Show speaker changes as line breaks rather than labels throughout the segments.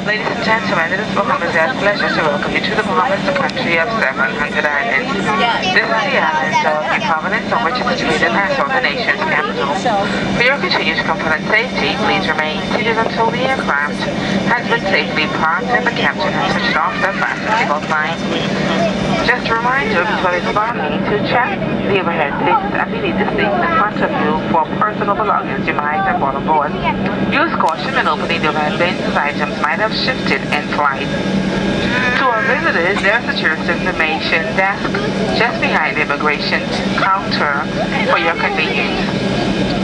Ladies and gentlemen, it is Bahamasair's pleasure to welcome you to the Bahamas, the country of 700 islands. This is the island of New Providence, on which is situated Nassau, the nation's capital. For your continued comfort and safety, please remain seated until the aircraft has been safely parked and the captain has switched off the fasten seatbelt sign. Just a reminder, before embarking, to check the overhead bins and you need to stay in front of you for personal belongings you might have brought on board. Use caution in opening the overhead bins as items might have shifted in flight. To our visitors, there is a tourist information desk just behind the immigration counter for your convenience.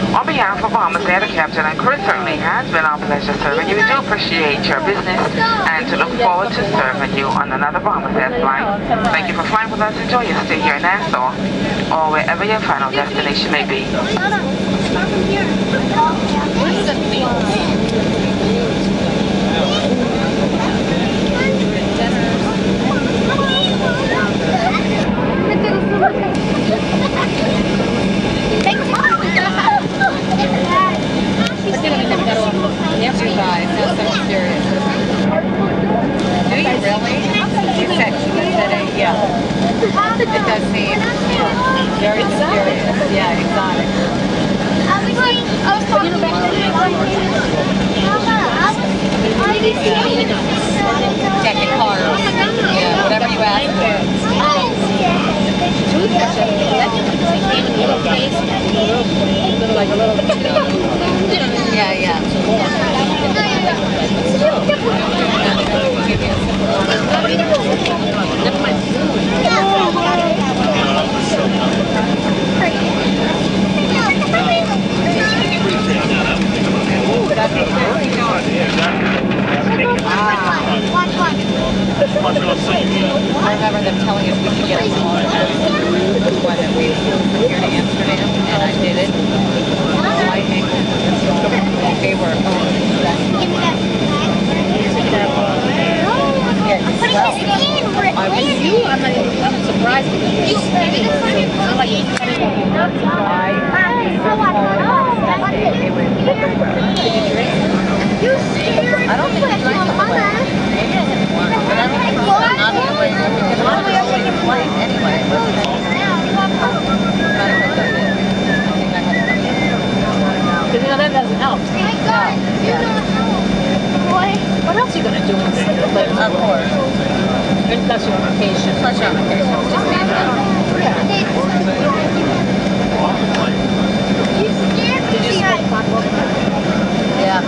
On behalf of Bahamasair, the captain and crew, certainly has been our pleasure serving you. We do appreciate your business and to look forward to serving you on another Bahamasair flight. Thank you for flying with us. Enjoy your stay here in Nassau or wherever your final destination may be.
Exercise, that's so serious. Do you really? You said yeah. It does seem very serious. Yeah, exotic. Check your card. Yeah, whatever you ask Yeah, yeah. I remember them telling us we should get a smaller one that we flew here to Amsterdam, and I did it. Lightning. They were I'm surprised because you're skinny. I'm like, I don't think it's like maybe I had one, but I don't think it's not the way because I'm always in flight anyway. Because you know that doesn't help. Yeah. What else are you gonna do in this? Of course. That's your vacation. That's your vacation. Just be Did you see? Yeah.